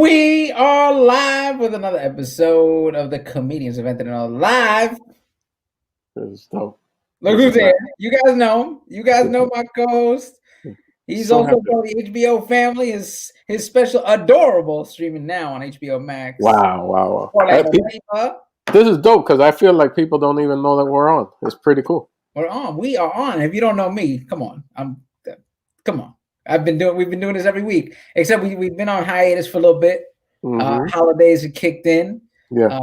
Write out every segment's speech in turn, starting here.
We are live with another episode of the Comedians of Entre Live. This is dope. Look who's there. You guys know him. You guys know my co-host. He's So also happy. part of the HBO family. His special Adorable streaming now on HBO Max. Wow. Orlando Leyba. This is dope because I feel like people don't even know that we're on. It's pretty cool. We're on. We are on. If you don't know me, come on. Come on. We've been doing this every week. Except we've been on hiatus for a little bit. Holidays have kicked in. Yeah.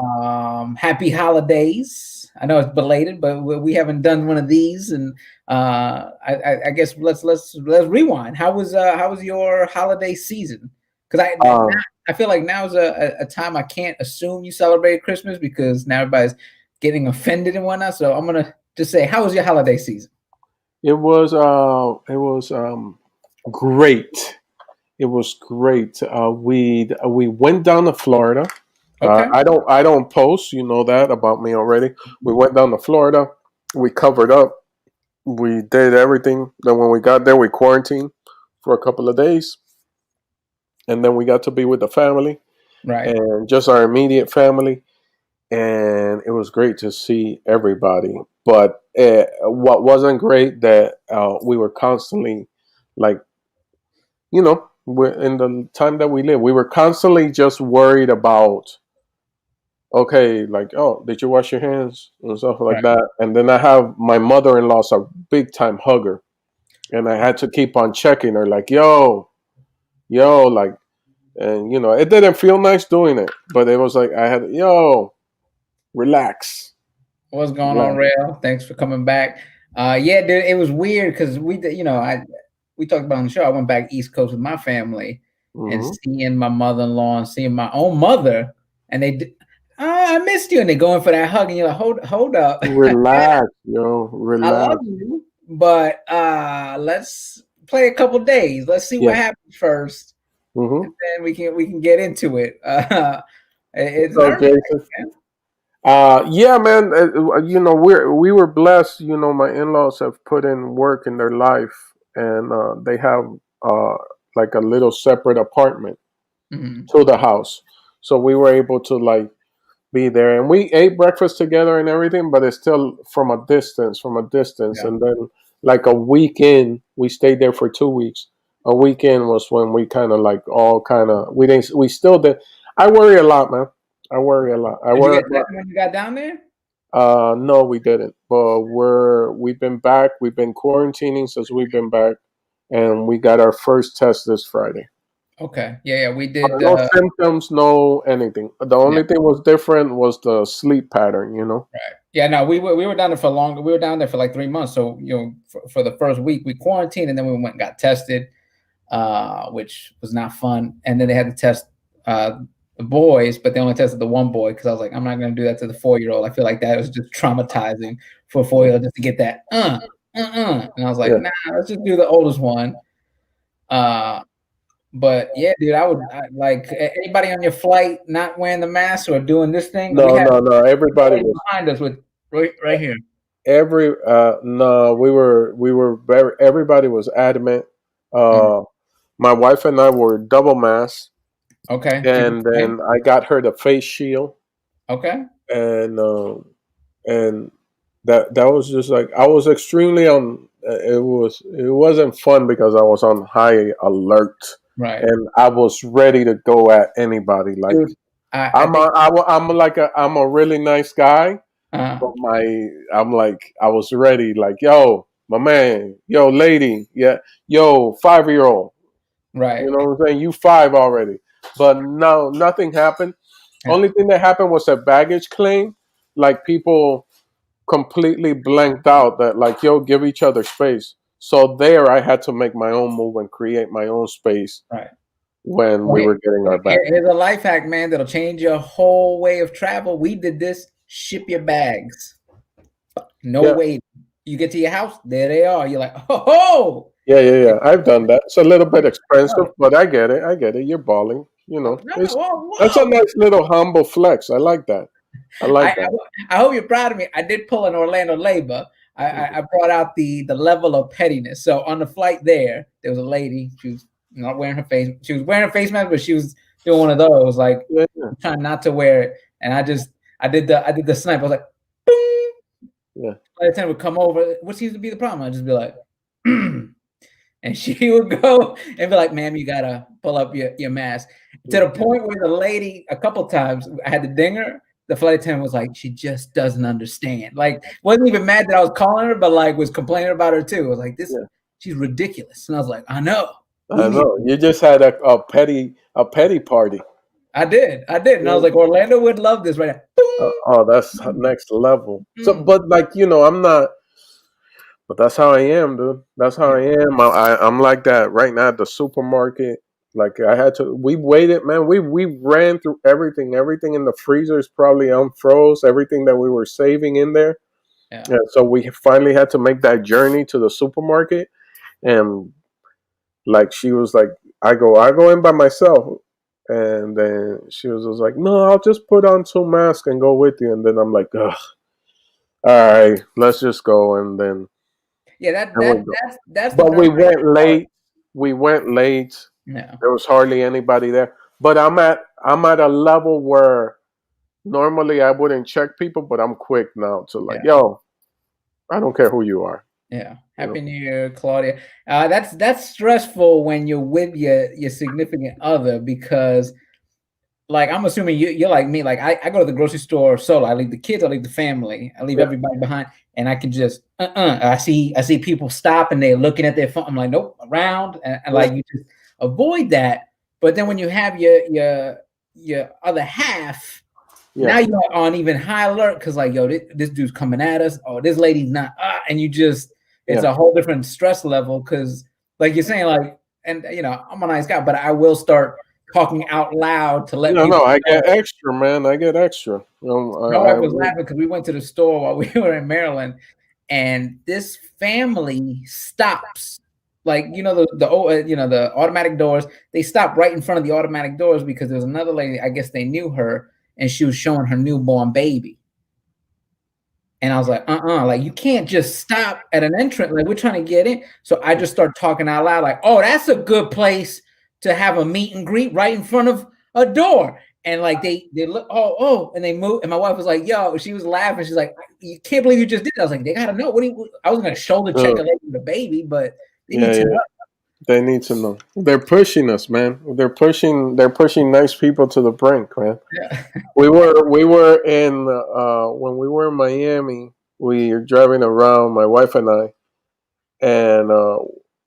Happy holidays. I know it's belated, but we haven't done one of these, and I guess let's rewind. How was your holiday season? Because I feel like now's a time I can't assume you celebrated Christmas because now everybody's getting offended and whatnot. So I'm gonna just say, how was your holiday season? It was great. It was great. We went down to Florida. Okay. I don't post, you know that about me already. We went down to Florida. We covered up. We did everything. Then when we got there, we quarantined for a couple of days, and then we got to be with the family, Right? And just our immediate family, and it was great to see everybody. But what wasn't great that we were constantly, like, you know, in the time that we live, we were constantly just worried about, okay, like, oh, did you wash your hands and stuff like that? And then I have my mother-in-law's a big time hugger, and I had to keep on checking her, like, yo, like, and you know, it didn't feel nice doing it, but it was like I had, relax. What's going on, Rail? Thanks for coming back. Yeah, dude, it was weird because we talked about on the show. I went back East Coast with my family and seeing my mother-in-law and seeing my own mother, and they. I missed you, and they going for that hug, and you're like, hold up, relax, relax. I love you, but let's play a couple days. Let's see what happens first, and then we can get into it. It's yeah, man. You know, we were blessed. You know, my in-laws have put in work in their life, and they have like a little separate apartment to the house, so we were able to like be there, and we ate breakfast together and everything, but it's still from a distance. And then like a weekend, we stayed there for 2 weeks. A weekend was when we kind of like we still did. I worry a lot, man. I worry a lot. When you got down there? No, we didn't, but we've been back. We've been quarantining since we've been back, and we got our first test this Friday. Okay. Yeah, we did. No symptoms, no anything. The only thing was different was the sleep pattern, you know? Right. Yeah, no, we were down there for longer. We were down there for like 3 months. So, you know, for the first week, we quarantined, and then we went and got tested, which was not fun. And then they had to test the boys, but they only tested the one boy because I was like, I'm not going to do that to the 4-year-old. I feel like that was just traumatizing for a 4-year-old just to get that, And I was like, nah, let's just do the oldest one. But yeah, dude, I like anybody on your flight not wearing the mask or doing this thing. No. Everybody was behind us with right here. No, we were everybody was adamant. My wife and I were double masked. Okay. And then I got her the face shield. Okay. And that was just like I was extremely on. It wasn't fun because I was on high alert. Right. And I was ready to go at anybody. Like, dude, I'm a really nice guy, but I was ready. Like, yo, my man, yo, lady, yeah, yo, 5-year-old. Right. You know what I'm saying? You 5 already. But no, nothing happened. Yeah. Only thing that happened was a baggage claim. Like, people completely blanked out that, like, yo, give each other space. So there, I had to make my own move and create my own space. Right. When we were getting our bags. Here's a life hack, man, that'll change your whole way of travel. We did this. Ship your bags. No wait. You get to your house, there they are. You're like, oh. Yeah. I've done that. It's a little bit expensive, but I get it. You're balling. You know, that's a nice little humble flex. I like that. I hope you're proud of me. I did pull an Orlando Leyba. I brought out the level of pettiness. So on the flight there was a lady. She was not wearing her face. She was wearing a face mask, but she was doing one of those, like Yeah. trying not to wear it, and I did the snipe. I was like, boom. Yeah. Flight attendant would come over. What seems to be the problem? I'd just be like, and she would go and be like, "Ma'am, you gotta pull up your mask." To the point where the lady, a couple times, I had to ding her. The flight attendant was like, "She just doesn't understand." Like, wasn't even mad that I was calling her, but like was complaining about her too. I was like, "This, Yeah. she's ridiculous." And I was like, "I know." I know. You just had a petty party. I did, and I was Yeah. like, Orlando would love this right now. Oh, that's next level. So, Mm. but like I'm not. But that's how I am, dude. That's how I am. I'm like that right now at the supermarket. Like I had to. We waited, man. We ran through everything. Everything in the freezer is probably unfroze. Everything that we were saving in there. Yeah. And so we finally had to make that journey to the supermarket. And like she was like, I go in by myself. And then she was just like, no, I'll just put on 2 masks and go with you. And then I'm like, ugh, all right, let's just go. And then Yeah, that's the but we nerve-wracking went part. late. We went late. Yeah, There was hardly anybody there. But I'm at a level where normally I wouldn't check people, but I'm quick now to like, yeah. yo, I don't care who you are. Yeah. You know? Happy New Year, Claudia. That's stressful when you're with your significant other because, like, I'm assuming you're like me. Like, I go to the grocery store solo. I leave the kids. I leave the family. I leave Yeah. everybody behind, and I can just I see people stop and they're looking at their phone. I'm like, nope, around, and like you just avoid that. But then when you have your other half, now Yeah. you're on even high alert because like, yo, this dude's coming at us. Oh, this lady's not, and you just, it's Yeah. a whole different stress level because, like you're saying, like, and I'm a nice guy, but I will start talking out loud to let No, people no, I know. get extra, man. I get extra. My wife was laughing because we went to the store while we were in Maryland, and this family stops. Like the automatic doors, they stopped right in front of the automatic doors because there's another lady. I guess they knew her, and she was showing her newborn baby. And I was like, like you can't just stop at an entrance. Like we're trying to get in. So I just start talking out loud, like, oh, that's a good place to have a meet and greet right in front of a door. And like they look, oh, and they move. And my wife was like, yo, she was laughing. She's like, you can't believe you just did that. I was like, they gotta know. I was gonna shoulder check a lady with a baby, but they need Yeah, to yeah. know. They need to know. They're pushing us, man. They're pushing nice people to the brink, man. Yeah. We were in when we were in Miami. We were driving around, my wife and I, and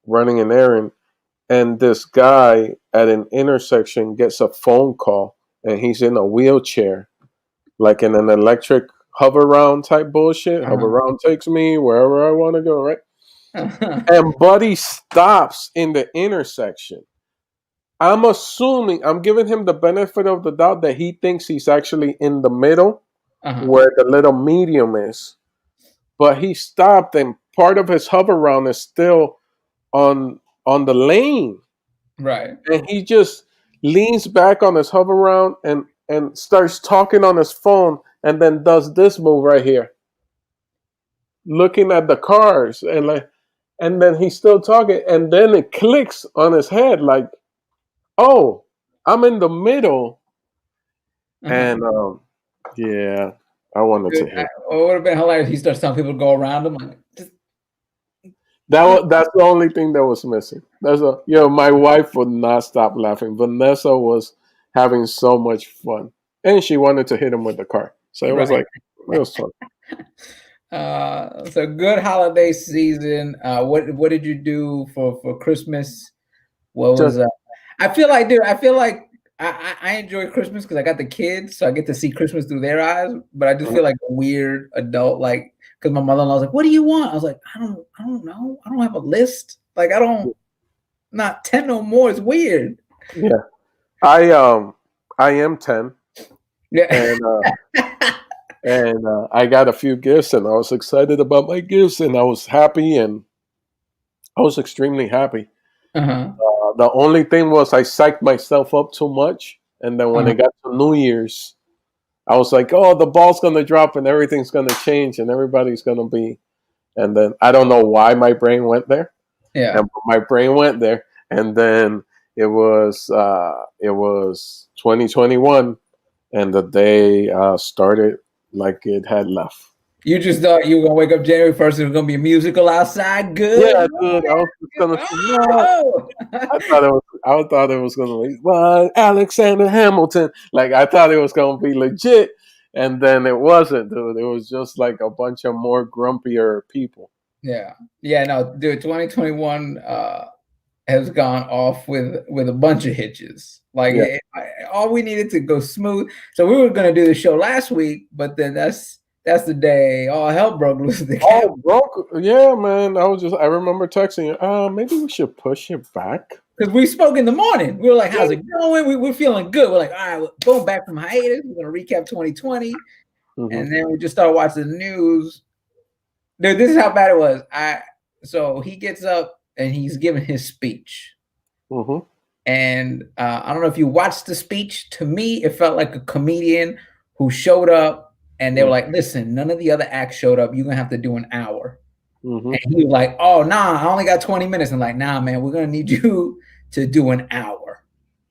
running an errand. And this guy at an intersection gets a phone call, and he's in a wheelchair, like in an electric hover round type bullshit. Hover round takes me wherever I want to go, right? And Buddy stops in the intersection. I'm assuming, I'm giving him the benefit of the doubt that he thinks he's actually in the middle where the little medium is. But he stopped, and part of his hover round is still on the lane. Right. And he just leans back on his hover round and starts talking on his phone, and then does this move right here, looking at the cars, and then he's still talking, and then it clicks on his head like, oh, I'm in the middle. And yeah, I wanted to Dude, hit. it would have been hilarious. He starts telling people to go around him. Like, just, That's the only thing that was missing. My wife would not stop laughing. Vanessa was having so much fun, and she wanted to hit him with the car. So it was right. like it was fun. So good holiday season. What did you do for Christmas? What Just was I feel like, dude, I feel like I enjoy Christmas because I got the kids, so I get to see Christmas through their eyes. But I just feel like a weird adult, like because my mother-in-law was like, "What do you want?" I was like, I don't know. I don't have a list. Like not 10 no more. It's weird. yeah. I am 10, Yeah. and I got a few gifts, and I was excited about my gifts, and I was happy, and I was extremely happy. Uh-huh. The only thing was I psyched myself up too much, and then when Uh-huh. it got to New Year's, I was like, "Oh, the ball's gonna drop, and everything's gonna change, and everybody's gonna be." And then I don't know why my brain went there, Yeah. and my brain went there, and then it was 2021, and the day started like it had left. You just thought you were gonna wake up January 1st and it was gonna be a musical outside. Good Yeah, dude. I morning. was just gonna say, what? Oh! I thought it was gonna be Alexander Hamilton. Like I thought it was gonna be legit, and then it wasn't, dude. It was just like a bunch of more grumpier people. Yeah. Yeah, no, dude, 2021 has gone off with a bunch of hitches. Like Yeah. all we needed to go smooth. So we were gonna do the show last week, but then that's the day all hell broke loose at the Oh, camp. broke. Yeah, man. I remember texting you. Maybe we should push it back. Because we spoke in the morning. We were like, how's Yeah. it going? We're feeling good. We're like, all right, well, going back from hiatus. We're gonna recap 2020. Mm-hmm. And then we just started watching the news. Dude, this is how bad it was. So he gets up and he's giving his speech. Mm-hmm. And I don't know if you watched the speech. To me, it felt like a comedian who showed up and they were like, listen, none of the other acts showed up. You're going to have to do an hour. Mm-hmm. And he was like, oh, nah, I only got 20 minutes. I'm like, nah, man, we're going to need you to do an hour.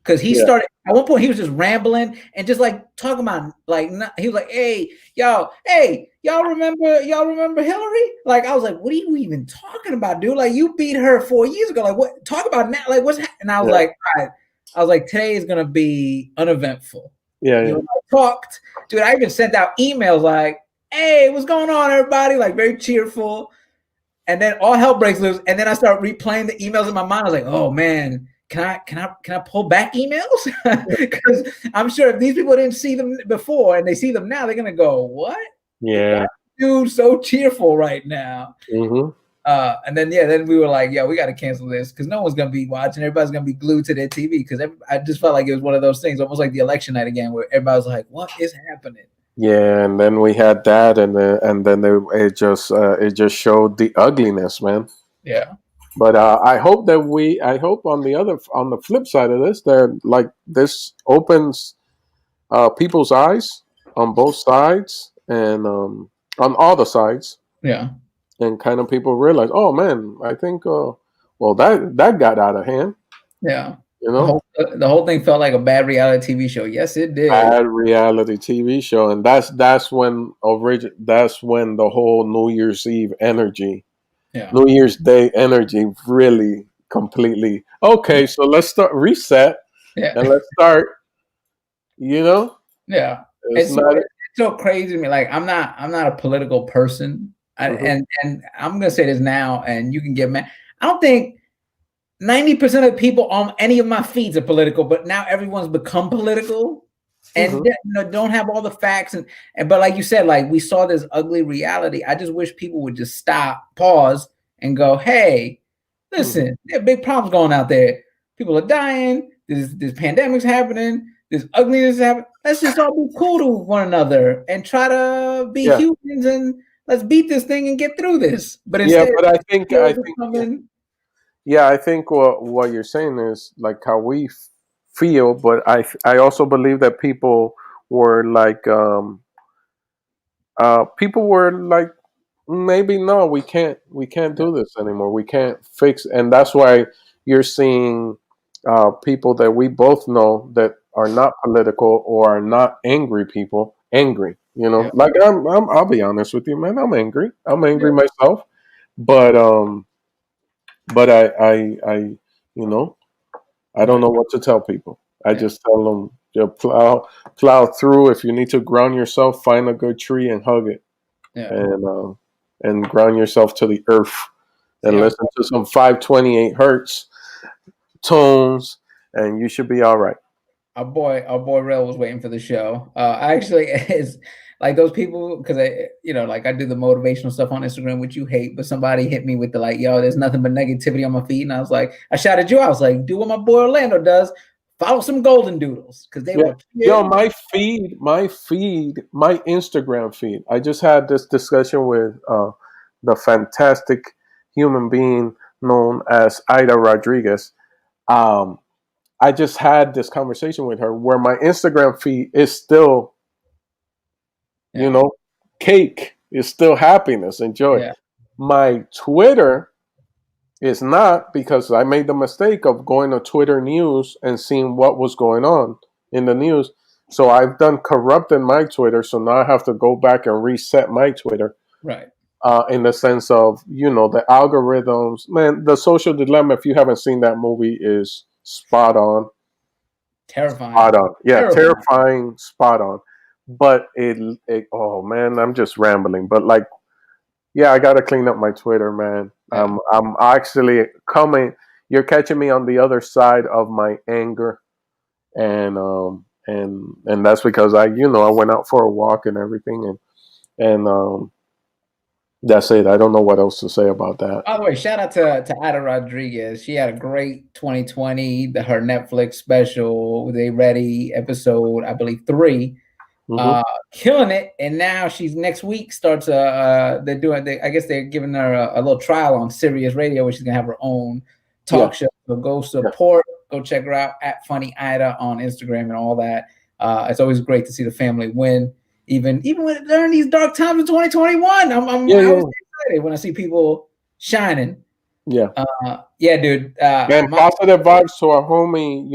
Because he started, at one point, he was just rambling and just like talking about, like, he was like, hey, y'all remember Hillary? Like, I was like, what are you even talking about, dude? Like, you beat her 4 years ago. Like, what? Talk about now. Like, what's happening? And I was like, all right. I was like, today is going to be uneventful. Yeah. You know, I talked, dude. I even sent out emails like, hey, what's going on, everybody? Like, very cheerful. And then all hell breaks loose. And then I start replaying the emails in my mind. I was like, oh, man. Can I pull back emails? Because I'm sure if these people didn't see them before and they see them now, they're gonna go, "What? Yeah, dude, so cheerful right now." Mm-hmm. And then we were like, "Yo, we got to cancel this because no one's gonna be watching. Everybody's gonna be glued to their TV." Because I just felt like it was one of those things, almost like the election night again, where everybody was like, "What is happening?" Yeah, and then we had that, and then it just showed the ugliness, man. Yeah. But I hope on the flip side of this, that like this opens people's eyes on both sides and on all the sides. Yeah. And kind of people realize, oh man, I think that got out of hand. Yeah. You know, the whole thing felt like a bad reality TV show. Yes, it did. Bad reality TV show, and that's when the whole New Year's Eve energy. Yeah. New Year's Day energy really completely. Okay, so let's start reset. Yeah. And let's start. You know. Yeah. It's so crazy to me. Like I'm not a political person, and I'm gonna say this now, and you can get mad. I don't think 90% of people on any of my feeds are political, but now everyone's become political. And don't have all the facts but like you said, like we saw this ugly reality. I just wish people would just stop, pause, and go, hey, listen, there are big problems going out there. People are dying, there's pandemics happening, there's ugliness happening. Let's just all be cool to one another and try to be humans and let's beat this thing and get through this. But instead, but I think what you're saying is like how we feel, but I also believe that people were like maybe no, we can't do this anymore, we can't fix, and that's why you're seeing people that we both know that are not political or are not angry people angry, like I'll be honest with you, man, I'm angry myself, but I I don't know what to tell people. I just tell them, plow through. If you need to ground yourself, find a good tree and hug it, and ground yourself to the earth, and listen to some 528 hertz tones, and you should be all right. Our boy Rel was waiting for the show. I actually is like those people because I do the motivational stuff on Instagram, which you hate, but somebody hit me with the like, yo, there's nothing but negativity on my feed, and I was like, I shouted you. I was like, do what my boy Orlando does. Follow some golden doodles because they were. My Instagram feed. I just had this discussion with the fantastic human being known as Ida Rodriguez. I just had this conversation with her where my Instagram feed is still, cake, is still happiness and joy. My Twitter It's not, because I made the mistake of going to Twitter news and seeing what was going on in the news. So I've done corrupting my Twitter. So now I have to go back and reset my Twitter. Right. In the sense of, the algorithms. Man, The Social Dilemma, if you haven't seen that movie, is spot on. Terrifying. Spot on. Yeah, Terrifying. terrifying, spot on. But oh man, I'm just rambling. But like, yeah, I gotta clean up my Twitter, man. Yeah. I'm actually coming. You're catching me on the other side of my anger, and that's because I went out for a walk and everything, and that's it. I don't know what else to say about that. By the way, shout out to Ada Rodriguez. She had a great 2020. Her Netflix special, They Ready episode, I believe 3, Mm-hmm. killing it. And now she's next week starts. I guess they're giving her a little trial on Sirius Radio where she's gonna have her own talk show. So go support. Go check her out at Funny Ida on Instagram and all that. It's always great to see the family win, even when during these dark times in 2021. I was excited when I see people shining. Yeah. Dude. And positive vibes to our homie,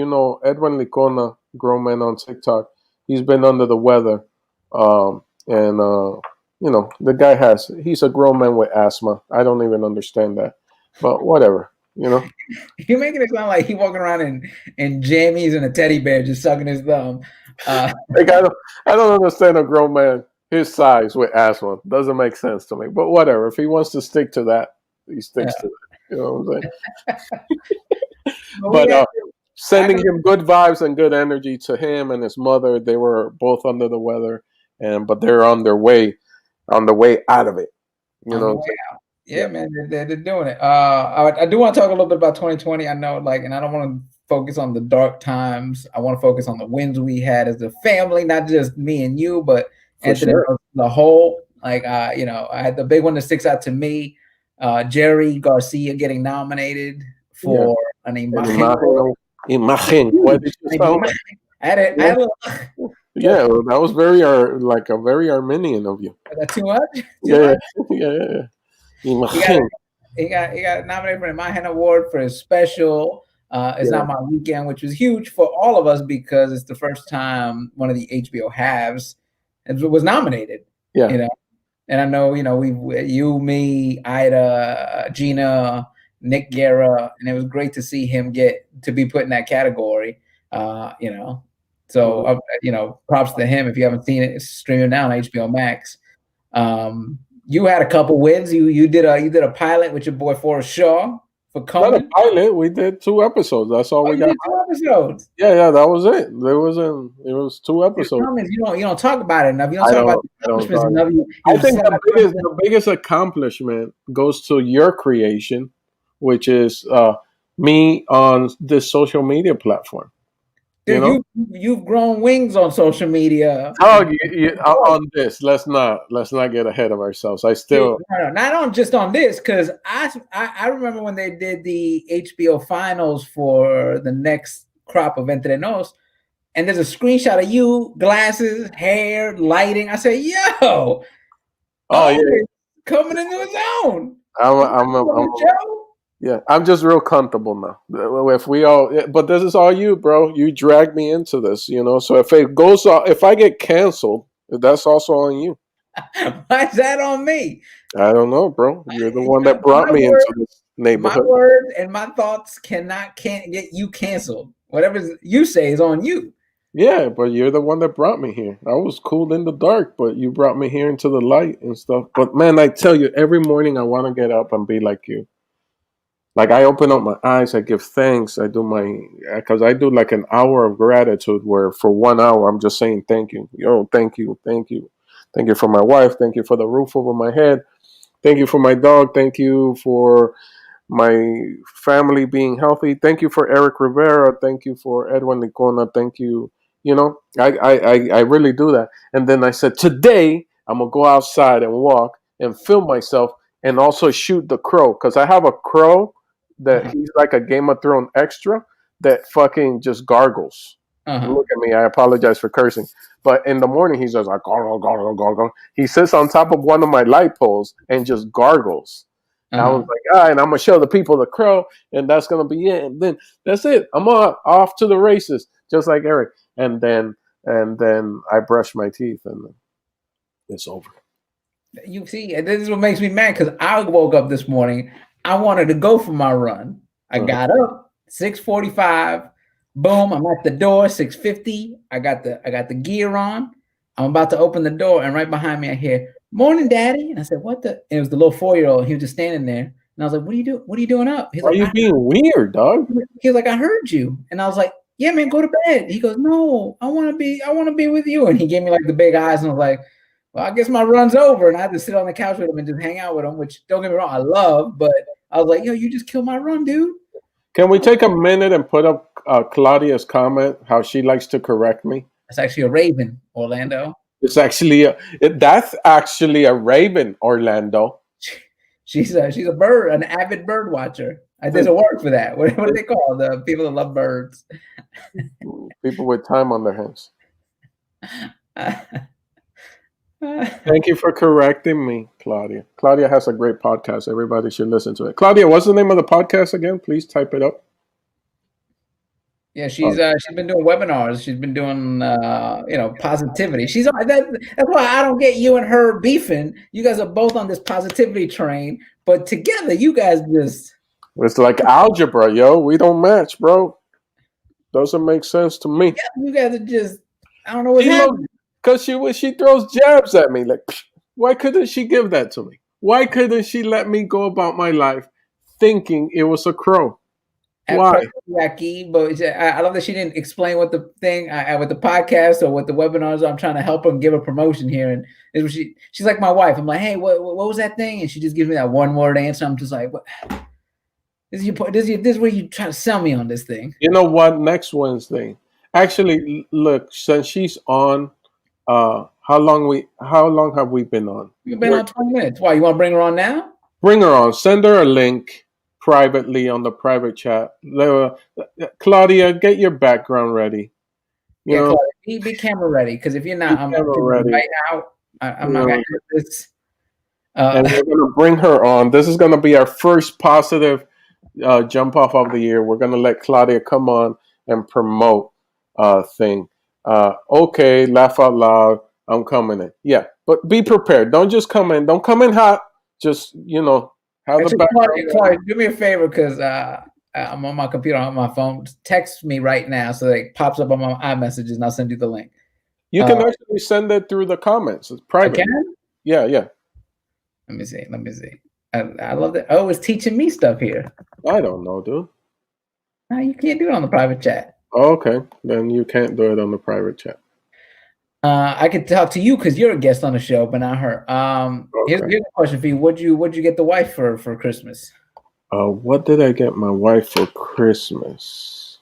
Edwin Licona, grown man on TikTok. He's been under the weather. And the guy he's a grown man with asthma. I don't even understand that. But whatever, You're making it sound like he walking around in jammies and a teddy bear just sucking his thumb. Like I don't understand a grown man his size with asthma. Doesn't make sense to me. But whatever. If he wants to stick to that, he sticks to it. You know what I'm saying? But sending him good vibes and good energy to him and his mother. They were both under the weather, but they're on the way out of it. Yeah, man, they're doing it. I do want to talk a little bit about 2020. I know, and I don't want to focus on the dark times. I want to focus on the wins we had as a family, not just me and you, but the whole. I had the big one that sticks out to me. Jerry Garcia getting nominated for an Imagen. What did you sound like? Yeah, that was very Armenian of you. Is that too much? Yeah. He got nominated for the Imagen Award for his special. It's Not My Weekend, which was huge for all of us because it's the first time one of the HBO halves was nominated. Yeah. And I know, you, me, Ida, Gina, Nick Guerra, and it was great to see him get to be put in that category. So props to him. If you haven't seen it, it's streaming now on HBO Max. You had a couple wins. You did a pilot with your boy Forrest Shaw for Conan. Not a pilot. We did 2 episodes. That's all we got. Did 2 episodes. Yeah, that was it. It was 2 episodes. You don't talk about it enough. You don't talk about the accomplishments enough. I think the biggest accomplishment goes to your creation, which is me on this social media platform. Dude, you've grown wings on social media. On this, let's not get ahead of ourselves. I still not just on this, because I remember when they did the HBO finals for the next crop of Entre, and there's a screenshot of you, glasses, hair, lighting. I say, yo, coming into his own. I'm just real comfortable now. But this is all you, bro. You dragged me into this, So if I get canceled, that's also on you. Why is that on me? I don't know, bro. You're the one that brought me into this neighborhood. My words and my thoughts can't get you canceled. Whatever you say is on you. Yeah, but you're the one that brought me here. I was cool in the dark, but you brought me here into the light and stuff. But man, I tell you, every morning I want to get up and be like you. Like I open up my eyes, I give thanks. Because I do like an hour of gratitude where for 1 hour I'm just saying thank you. Thank you. Thank you for my wife. Thank you for the roof over my head. Thank you for my dog. Thank you for my family being healthy. Thank you for Erik Rivera. Thank you for Edwin Licona. Thank you. I really do that. And then I said, today I'm going to go outside and walk and film myself and also shoot the crow. Because I have a crow that he's like a Game of Thrones extra that fucking just gargles. Look at me. I apologize for cursing. But in the morning, he's just like, gargle, gargle, gargle. He sits on top of one of my light poles and just gargles. I was like, all right, I'm gonna show the people the crow, and that's gonna be it. And then that's it. I'm off to the races, just like Eric. And then I brush my teeth, and it's over. You see, this is what makes me mad because I woke up this morning. I wanted to go for my run. I got up 6:45. Boom! I'm at the door 6:50. I got the gear on. I'm about to open the door, and right behind me, I hear "Morning, Daddy." And I said, "What the?" And it was the little 4-year-old. He was just standing there, and I was like, "What are you doing? What are you doing up?" He's Why like, are you being weird, dog? He was like, "I heard you," and I was like, "Yeah, man, go to bed." He goes, "No, I want to be with you." And he gave me like the big eyes, and I was like, "Well, I guess my run's over." And I had to sit on the couch with him and just hang out with him, which don't get me wrong, I love, but I was like, "Yo, you just killed my run, dude." Can we take a minute and put up Claudia's comment? How she likes to correct me. That's actually a raven, Orlando. That's actually a raven, Orlando. She's a bird, an avid bird watcher. There's a word for that. What do they call the people that love birds? People with time on their hands. Thank you for correcting me, Claudia. Claudia has a great podcast. Everybody should listen to it. Claudia, what's the name of the podcast again? Please type it up. Yeah, she's been doing webinars. She's been doing positivity. That's why I don't get you and her beefing. You guys are both on this positivity train, but together you guys just it's like algebra, yo. We don't match, bro. Doesn't make sense to me. Yeah, you guys are just I don't know what's happening. Because she throws jabs at me like, why couldn't she give that to me? Why couldn't she let me go about my life thinking it was a crow? Why? But I love that she didn't explain what the thing with the podcast or what the webinars. I'm trying to help her and give a promotion here, and she's like my wife. I'm like, hey, what was that thing? And she just gives me that one word answer. I'm just like, what? This is where you try to sell me on this thing. You know what? Next Wednesday, actually, look, since she's on, how long have we been on? We've been on 20 minutes. Why, you want to bring her on now? Bring her on. Send her a link privately on the private chat. Claudia, get your background ready. Claudia, be camera ready, because if you're not, I'm ready right now. I'm not going to do this. And we're going to bring her on. This is going to be our first positive jump off of the year. We're going to let Claudia come on and promote thing. Okay, laugh out loud. I'm coming in. Yeah, but be prepared. Don't just come in. Don't come in hot. Just, have the background. Claudia, do me a favor, because I'm on my computer, on my phone. Text me right now so that it pops up on my iMessages, and I'll send you the link. You can actually send it through the comments. It's private. I can? Yeah. Let me see. I love that. Oh, it's teaching me stuff here. I don't know, dude. No, you can't do it on the private chat. Oh, okay. Then you can't do it on the private chat. I could talk to you because you're a guest on the show, but not her. Here's a question for you. What'd you get the wife for Christmas? What did I get my wife for Christmas?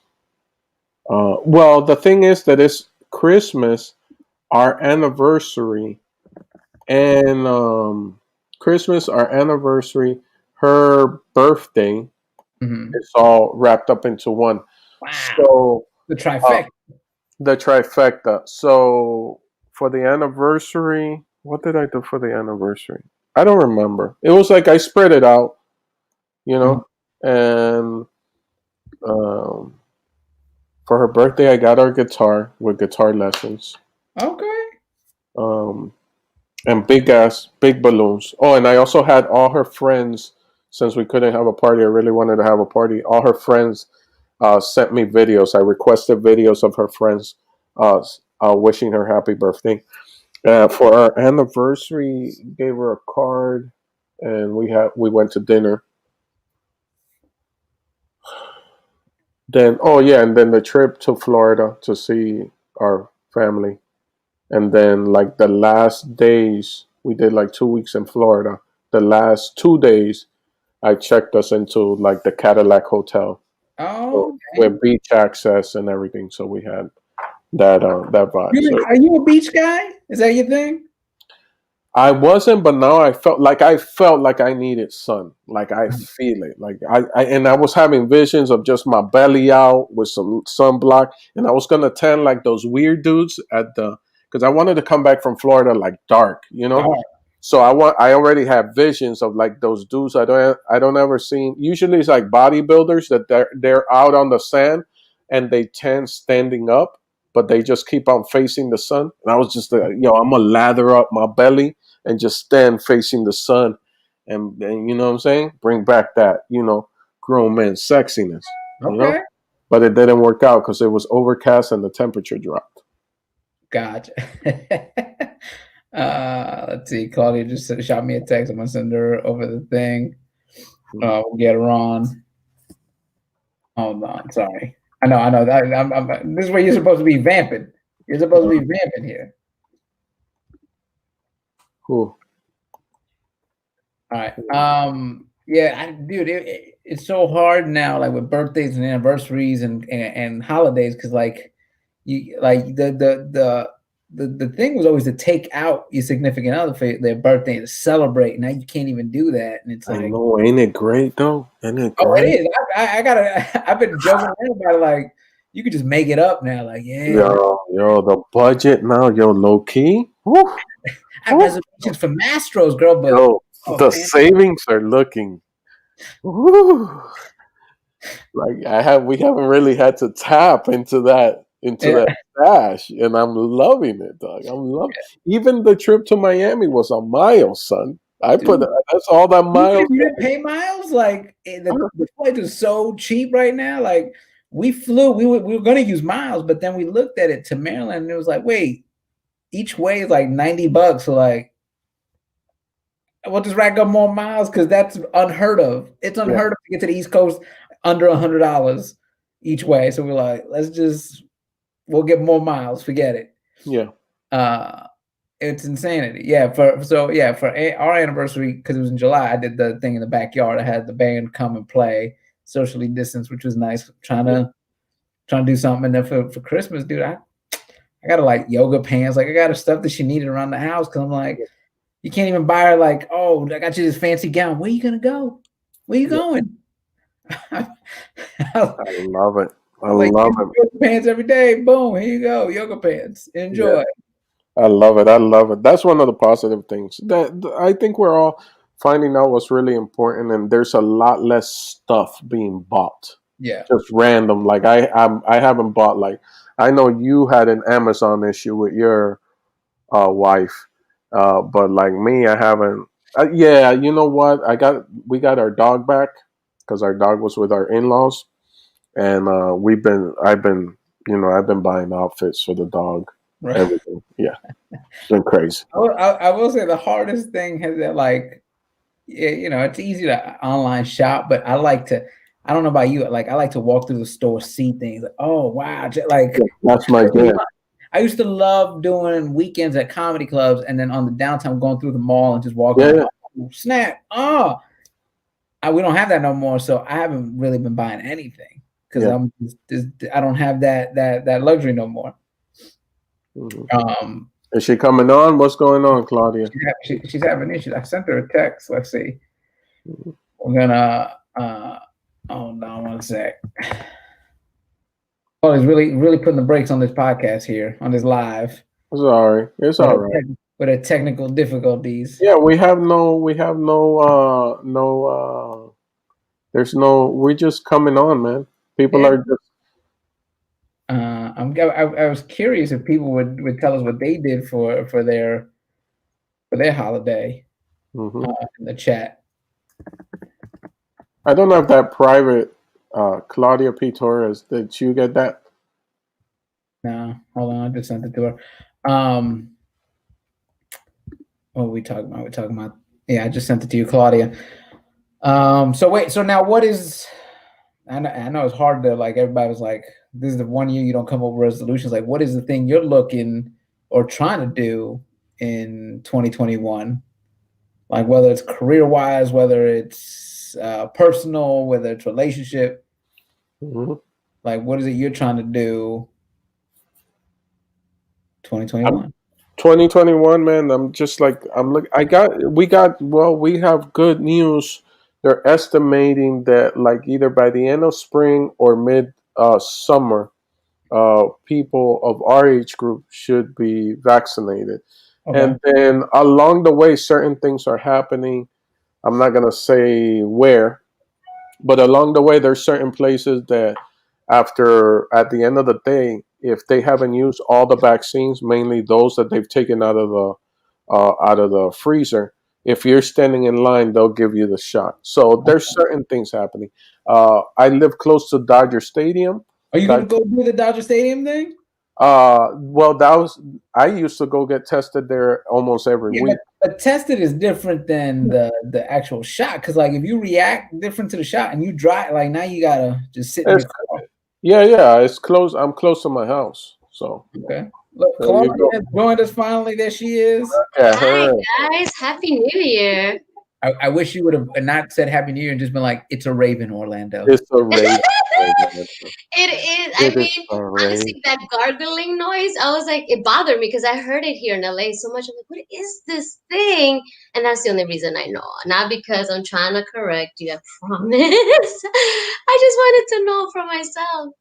Well, the thing is that it's Christmas, our anniversary, and Christmas, our anniversary, her birthday. Mm-hmm. It's all wrapped up into one. Wow. So the trifecta. The trifecta. So for the anniversary, what did I do for the anniversary? I don't remember. It was like I spread it out, and for her birthday, I got her guitar with guitar lessons. Okay. And big balloons. Oh, and I also had all her friends, since we couldn't have a party. I really wanted to have a party. All her friends sent me videos. I requested videos of her friends wishing her happy birthday. For our anniversary, gave her a card, and we went to dinner. Then the trip to Florida to see our family, and then like the last days, we did like 2 weeks in Florida. The last 2 days, I checked us into like the Cadillac Hotel. Oh, okay. With beach access and everything, so we had that vibe. Are you a beach guy? Is that your thing? I wasn't, but now I felt like I needed sun. Like I feel it. Like I was having visions of just my belly out with some sunblock, and I was gonna tan like those weird dudes because I wanted to come back from Florida like dark, Oh. So I already have visions of like those dudes I don't ever seen. Usually it's like bodybuilders that they're out on the sand and they tend standing up, but they just keep on facing the sun. And I was just like, I'm gonna lather up my belly and just stand facing the sun, and you know what I'm saying? Bring back that grown man sexiness. Okay. But it didn't work out because it was overcast and the temperature dropped. Gotcha. Let's see. Claudia just shot me a text. I'm gonna send her over the thing. We'll get her on. Hold on. Sorry. I know. This is where you're supposed to be vamping. You're supposed to be vamping here. Cool. All right. Yeah, dude, it's so hard now, like with birthdays and anniversaries and holidays, because like you like the thing was always to take out your significant other for their birthday to celebrate. Now you can't even do that, and it's like, I know, ain't it great though? Ain't it great? Oh, it is. I gotta. I've been joking around about it, like you could just make it up now. Like, yeah, yo, the budget now, low key. Woo. I have reservations for Mastro's, girl, but the savings are looking. Woo. Like we haven't really had to tap into that stash, and I'm loving it, dog. I'm loving even the trip to Miami was a mile, son. That's all that miles. You didn't pay miles? Like the flight is so cheap right now. Like we flew, we were gonna use miles, but then we looked at it to Maryland and it was like, wait, each way is like $90. So like we'll just rack up more miles because that's unheard of. It's unheard of to get to the East Coast under $100 each way. So we're like, we'll get more miles. Forget it. Yeah. It's insanity. Yeah. For our anniversary, because it was in July, I did the thing in the backyard. I had the band come and play socially distanced, which was nice. Trying to do something. And then for Christmas, dude, I got like yoga pants. Like I got her stuff that she needed around the house. Cause I'm like, you can't even buy her like, oh, I got you this fancy gown. Where you gonna go? Where you going? I love it. I love it. Yoga pants every day. Boom, here you go. Yoga pants. Enjoy. Yeah. I love it. That's one of the positive things that I think we're all finding out what's really important, and there's a lot less stuff being bought. Yeah, just random. Like I haven't bought, like, I know you had an Amazon issue with your wife, but like me, I haven't. Yeah, you know what? We got our dog back because our dog was with our in-laws, and I've been buying outfits for the dog. Right. Everything. Yeah. It's been crazy. I will say the hardest thing has that, like, it's easy to online shop, but I don't know about you, like I like to walk through the store, see things like, oh wow, like that's my game. I used to love doing weekends at comedy clubs, and then on the downtime going through the mall and just walking. Yeah. Oh, snap! We don't have that no more, so I haven't really been buying anything because I don't have that luxury no more. Mm-hmm. Is she coming on? What's going on, Claudia? She's having issues. I sent her a text. Let's see. Mm-hmm. We're gonna. Hold on one sec. Oh, he's really putting the brakes on this podcast here, on this live. Sorry, it's all right. With the technical difficulties. Yeah, we're just coming on, man. People are just. I was curious if people would tell us what they did for their holiday in the chat. I don't know if that private Claudia P. Torres, did you get that? No, hold on, I just sent it to her. What are we talking about? We're talking about, I just sent it to you, Claudia. So now what is, I know it's hard to, like, everybody was like, this is the 1 year you don't come up with resolutions. Like, what is the thing you're looking or trying to do in 2021? Like, whether it's career-wise, whether it's personal, whether it's relationship. Mm-hmm. Like, what is it you're trying to do 2021? 2021, man. I'm just like, we have good news. They're estimating that, like, either by the end of spring or mid summer, people of our age group should be vaccinated. Okay. And then along the way, certain things are happening. I'm not gonna say where, but along the way, there's certain places that after at the end of the day, if they haven't used all the vaccines, mainly those that they've taken out of the freezer, if you're standing in line, they'll give you the shot. So there's certain things happening. I live close to Dodger Stadium. Are you gonna That go do the Dodger Stadium thing? well, that was I used to go get tested there almost every Yeah, week. but tested is different than the actual shot. Because like if you react different to the shot and you dry, like now you gotta just sit in It's, your car. yeah, it's close. I'm close to my house, so Okay. Look, there you Columbia go. has joined us finally. There she is. Yeah, Hi her. guys, Happy New Year. I wish you would have not said Happy New Year and just been like, "It's a Raven, Orlando." It's a raven. It is, I It is mean, a raven. honestly, that gargling noise, I was like, it bothered me because I heard it here in LA so much. I'm like, what is this thing? And that's the only reason I know. Not because I'm trying to correct you, I promise. I just wanted to know for myself.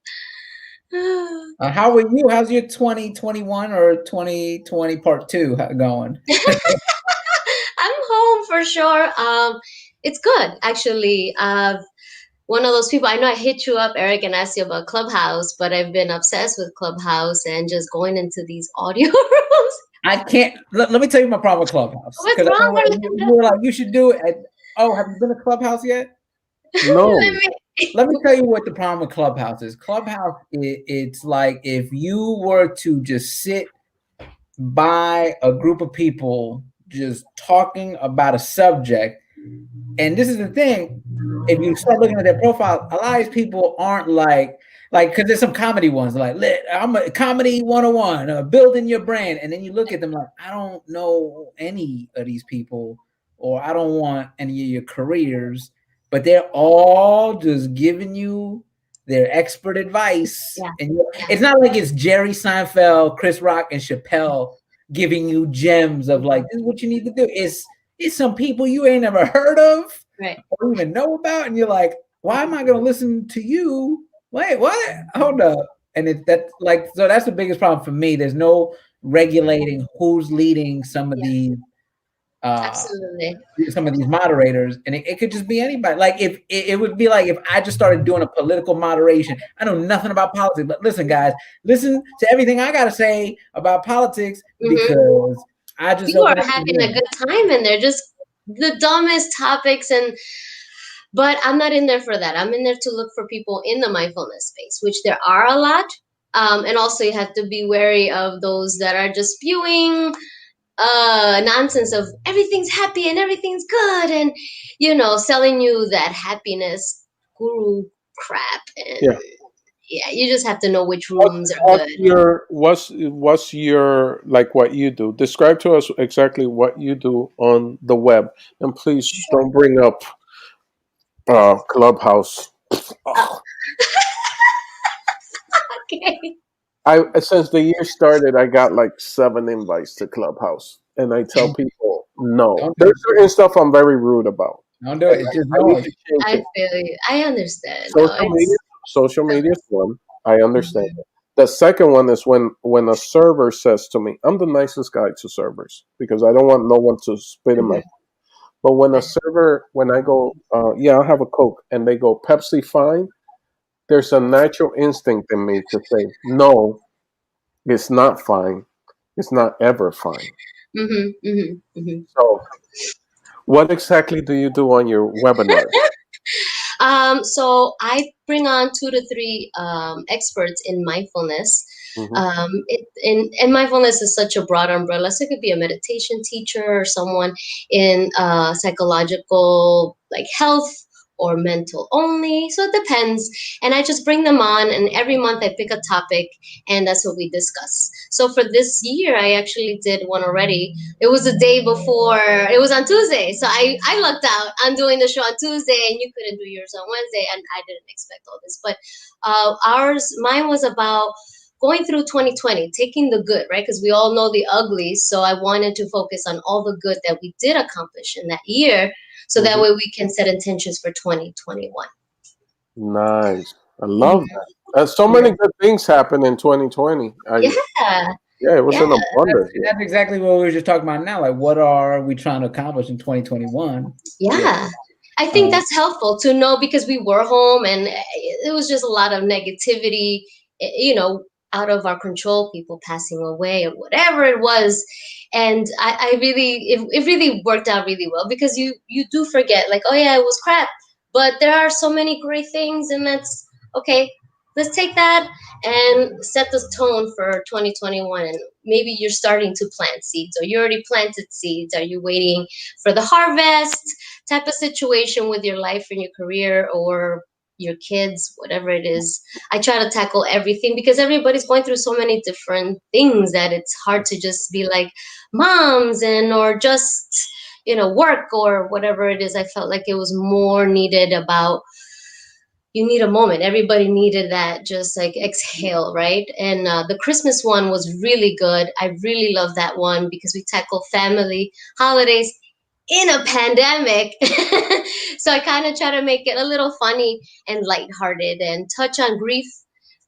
How are you? How's your 2021 or 2020 part two going? I'm home for sure. It's good actually. One of those people. I know I hit you up, Eric, and asked you about Clubhouse, but I've been obsessed with Clubhouse and just going into these audio rooms. I can't. Let me tell you my problem with Clubhouse What's because I wrong, know you were like you should do it. Oh, have you been to Clubhouse yet? No. Let me tell you what the problem with Clubhouse is. Clubhouse, it's like if you were to just sit by a group of people just talking about a subject, and this is the thing, if you start looking at their profile, a lot of these people aren't like because there's some comedy ones like I'm a comedy 101, building your brand, and then you look at them like I don't know any of these people, or I don't want any of your careers, but they're all just giving you their expert advice. Yeah. And it's not like it's Jerry Seinfeld, Chris Rock, and Chappelle giving you gems of like this is what you need to do. It's some people you ain't never heard of Right. or even know about, and you're like, why am I going to listen to you? Wait, what? Hold up. And so that's the biggest problem for me. There's no regulating who's leading some of these Absolutely. some of these moderators, and it could just be anybody. Like if it would be like if I just started doing a political moderation. I know nothing about politics, but listen, guys, listen to everything I got to say about politics because I just people are having a good time in there, just the dumbest topics but I'm not in there for that. I'm in there to look for people in the mindfulness space, which there are a lot. And also you have to be wary of those that are just spewing nonsense of everything's happy and everything's good and selling you that happiness guru crap. And yeah, you just have to know which rooms are good. What's your like what you do? Describe to us exactly what you do on the web, and please don't bring up Clubhouse. Okay. Since the year started, I got like 7 invites to Clubhouse, and I tell people no. There's certain stuff I'm very rude about. Don't do it. Just I know need it. to change I it. feel you. I understand. Social media is one. I understand it. The second one is when a server says to me, I'm the nicest guy to servers because I don't want no one to spit in my. But when when I go, yeah, I'll have a Coke, and they go Pepsi fine, there's a natural instinct in me to say, no, it's not fine. It's not ever fine. So, what exactly do you do on your webinar? So I bring on 2 to 3 experts in mindfulness. And mindfulness is such a broad umbrella. So it could be a meditation teacher or someone in psychological, like health or mental only. So it depends. And I just bring them on, and every month I pick a topic, and that's what we discuss. So for this year, I actually did one already. It was the day before. It was on Tuesday. So I lucked out on doing the show on Tuesday, and you couldn't do yours on Wednesday, and I didn't expect all this. But mine was about going through 2020, taking the good, right? Because we all know the ugly. So I wanted to focus on all the good that we did accomplish in that year. So that way we can set intentions for 2021. Nice. I love that. So many good things happen in 2020. Yeah. Yeah, it was Yeah. an abundance. That's exactly what we were just talking about now. Like, what are we trying to accomplish in 2021? Yeah. I think that's helpful to know, because we were home and it was just a lot of negativity, out of our control, people passing away or whatever it was. And I really, it really worked out really well, because you do forget, like, oh yeah, it was crap, but there are so many great things, and that's okay. Let's take that and set the tone for 2021. And maybe you're starting to plant seeds, or you already planted seeds. Are you waiting for the harvest type of situation with your life and your career or your kids, whatever it is? I try to tackle everything, because everybody's going through so many different things that it's hard to just be like moms or just work or whatever it is. I felt like it was more needed about, you need a moment. Everybody needed that, just like exhale, right? And the Christmas one was really good. I really love that one, because we tackle family holidays in a pandemic. So I kind of try to make it a little funny and lighthearted and touch on grief,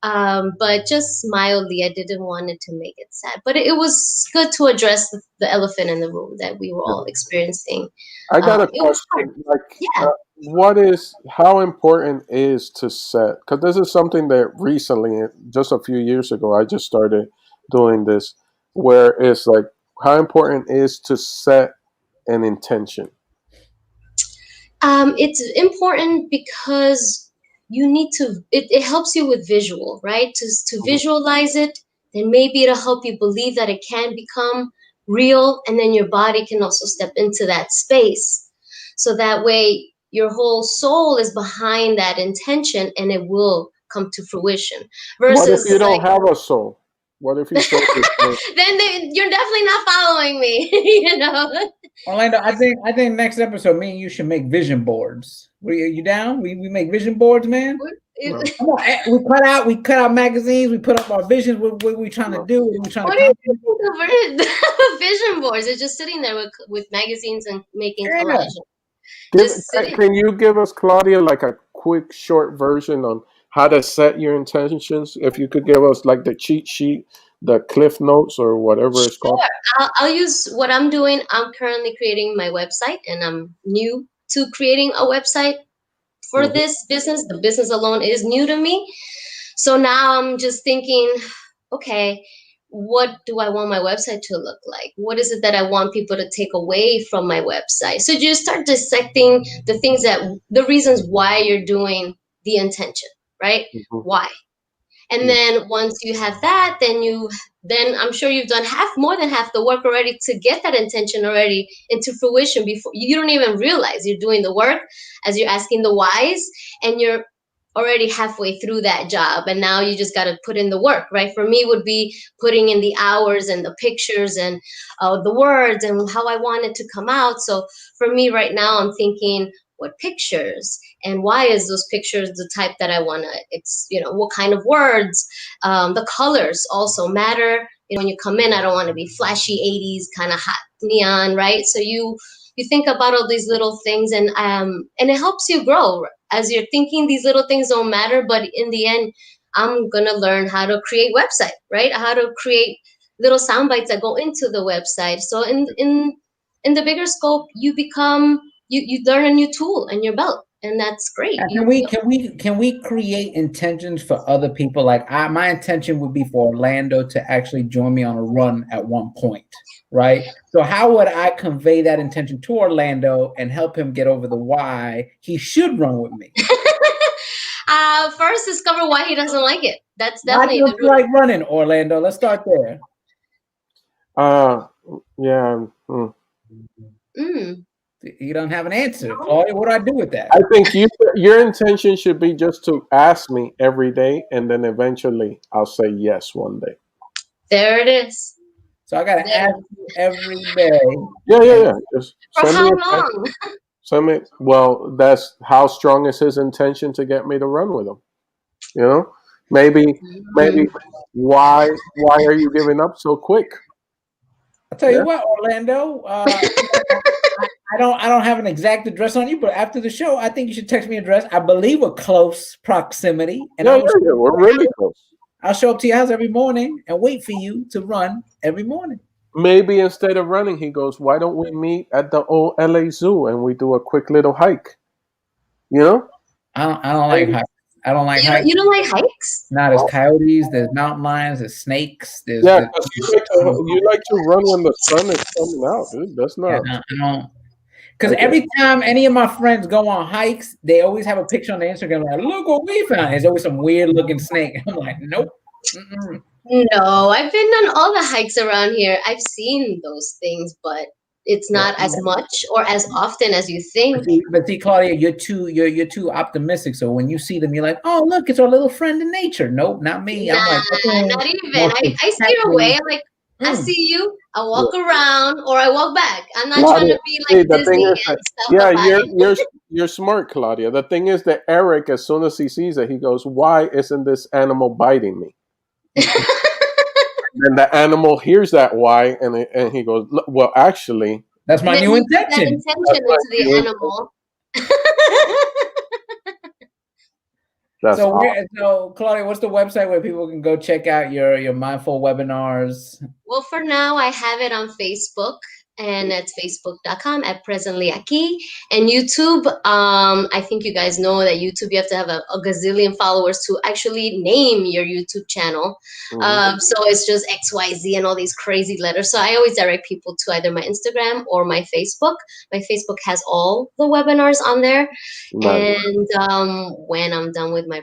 but just mildly. I didn't want it to make it sad, but it was good to address the elephant in the room that we were all experiencing. I got a It was hard. question. Like, Yeah. how important is to set? Because this is something that recently, just a few years ago, I just started doing this, where it's like, how important is to set an intention? It's important because you need to, it helps you with visual, right? To Mhm. visualize it, then maybe it'll help you believe that it can become real, and then your body can also step into that space. So that way your whole soul is behind that intention, and it will come to fruition. What if you Versus don't like, have a soul? What if you soul is dead? then you're definitely not following me, Orlando, I think next episode, me and you should make vision boards. Are you down? We make vision boards, man. No, Come on, we cut out magazines. We put up our visions. What we trying to no. do? What we trying to What do you accomplish? think of vision boards? It's just sitting there with magazines and making Yeah. collages. Give, Just sitting. can you give us, Claudia, like a quick, short version on how to set your intentions? If you could give us like the cheat sheet, the cliff notes, or whatever it's called. Sure. I'll use what I'm doing. I'm currently creating my website, and I'm new to creating a website for Mhm. this business. The business alone is new to me. So now I'm just thinking, okay, what do I want my website to look like? What is it that I want people to take away from my website? So you start dissecting the reasons why you're doing the intention, right? Mhm. Why? And Mhm. then once you have that, then I'm sure you've done more than half the work already to get that intention already into fruition. Before you don't even realize you're doing the work, as you're asking the whys, and you're already halfway through that job, and now you just got to put in the work. Right? For me would be putting in the hours and the pictures and the words and how I want it to come out. So for me right now, I'm thinking, what pictures, and why is those pictures the type that I want to, what kind of words, the colors also matter. When you come in, I don't want to be flashy 80s kind of hot neon, right? So you think about all these little things, and it helps you grow as you're thinking. These little things don't matter, but in the end, I'm gonna learn how to create website, right? How to create little sound bites that go into the website. So in the bigger scope, you learn a new tool in your belt, and that's great. Now, can we create intentions for other people? Like my intention would be for Orlando to actually join me on a run at one point, right? So how would I convey that intention to Orlando and help him get over the why he should run with me? First, discover why he doesn't like it. That's Why definitely don't you like running, Orlando? Let's start there. Uh, yeah. Mm. You don't have an answer, Claudia. What do I do with that? I think your intention should be just to ask me every day, and then eventually I'll say yes one day. There it is. So I got to ask you every day. Yeah. Just For send how me a text. long? Send me. Well, that's how strong is his intention to get me to run with him. You know, maybe Mm. why are you giving up so quick? I'll tell Yeah. you what, Orlando. I don't have an exact address on you, but after the show, I think you should text me an address. I believe we're close proximity, and Yeah, we're really close. I'll show up to your house every morning and wait for you to run every morning. Maybe instead of running, he goes, why don't we meet at the old LA Zoo and we do a quick little hike? You know? I don't like hikes. I don't like hikes. You don't like hikes? Now there's coyotes, there's mountain lions, there's snakes. Yeah, because you like to run when the sun is coming out, dude. That's not. I don't. Because every time any of my friends go on hikes, they always have a picture on their Instagram like, look what we found. There's always some weird looking snake. I'm like, nope. Mm-mm. No, I've been on all the hikes around here. I've seen those things, but it's not as much or as often as you think. But see, Claudia, you're too optimistic. So when you see them, you're like, oh, look, it's our little friend in nature. Nope, not me. Nah, I'm like, okay, not even. I steer away. Like, I see you, I walk around, or I walk back. I'm not trying to be like Disney and stuff. Yeah, you're smart, Claudia. The thing is that Eric, as soon as he sees it, he goes, why isn't this animal biting me? And the animal hears that why, and he goes, well, actually, that's my new intention. That intention into the animal. So, awesome. So, Claudia, what's the website where people can go check out your mindful webinars? Well, for now, I have it on Facebook, and it's facebook.com at presently aquí. And YouTube, I think you guys know that YouTube, you have to have a gazillion followers to actually name your YouTube channel. So it's just XYZ and all these crazy letters. So I always direct people to either my Instagram or my Facebook. My Facebook has all the webinars on there. Nice. And when I'm done with my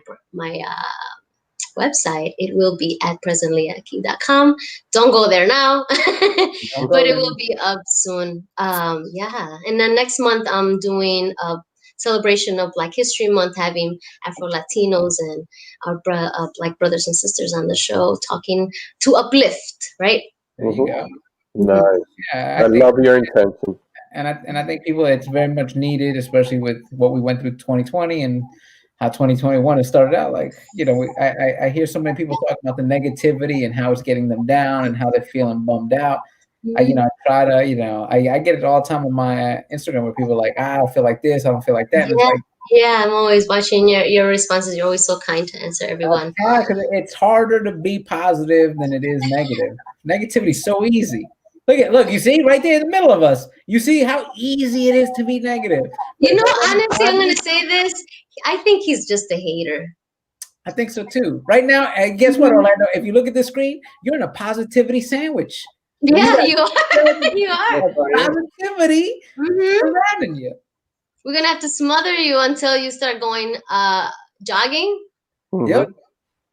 website, it will be at presentlyaki.com. Don't go there now, but it will be up soon. Yeah. And then next month, I'm doing a celebration of Black History Month, having Afro-Latinos and our Black brothers and sisters on the show, talking to uplift, right? There you go. Nice. Yeah, I love your intention. And I think people, it's very much needed, especially with what we went through 2020 and how 2021 has started out. Like, you know, I hear so many people talk about the negativity and how it's getting them down and how they're feeling bummed out. I try to, I get it all the time on my Instagram where people are like, I feel like this, I don't feel like that. And yeah, I'm always watching your responses. You're always so kind to answer everyone. Because it's harder to be positive than it is negative. Negativity is so easy. Look, you see right there in the middle of us. You see how easy it is to be negative. Honestly, I'm going to say this. I think he's just a hater. I think so too. Right now, guess what, Orlando? If you look at the screen, you're in a positivity sandwich. Yeah, you are. You are. Positivity surrounding you. We're going to have to smother you until you start going jogging. Yep.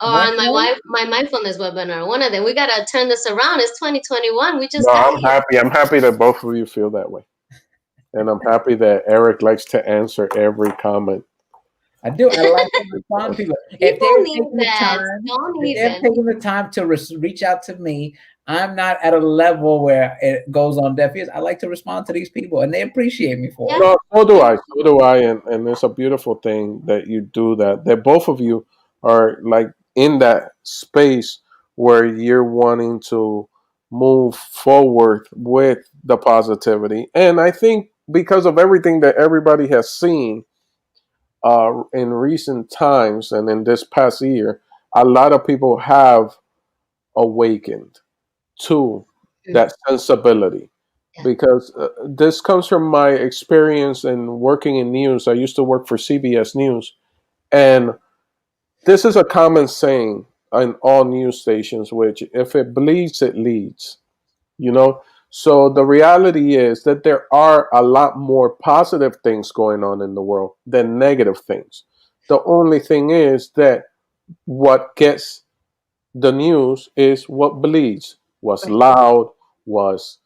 Or on my mindfulness webinar, one of them. We got to turn this around. It's 2021. I'm happy. I'm happy that both of you feel that way. And I'm happy that Eric likes to answer every comment. I do. I like to respond to people. If they're taking the time to reach out to me, I'm not at a level where it goes on deaf ears. I like to respond to these people, and they appreciate me for it. No, so do I. And it's a beautiful thing that you do that. That both of you are like in that space where you're wanting to move forward with the positivity. And I think because of everything that everybody has seen in recent times and in this past year, a lot of people have awakened to that sensibility. Because this comes from my experience in working in news. I used to work for CBS News, and this is a common saying in all news stations, which if it bleeds, it leads, So the reality is that there are a lot more positive things going on in the world than negative things. The only thing is that what gets the news is what bleeds, what's loud, what's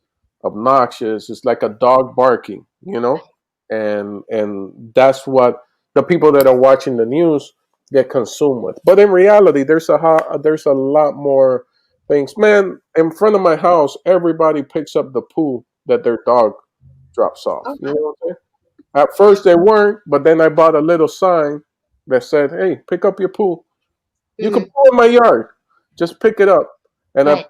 obnoxious. It's like a dog barking, and that's what the people that are watching the news get consumed with. But in reality, there's a lot more things. Man, in front of my house, everybody picks up the poo that their dog drops off. Okay. You know what I'm saying? At first they weren't, but then I bought a little sign that said, hey, pick up your poo. You can poo in my yard. Just pick it up. And I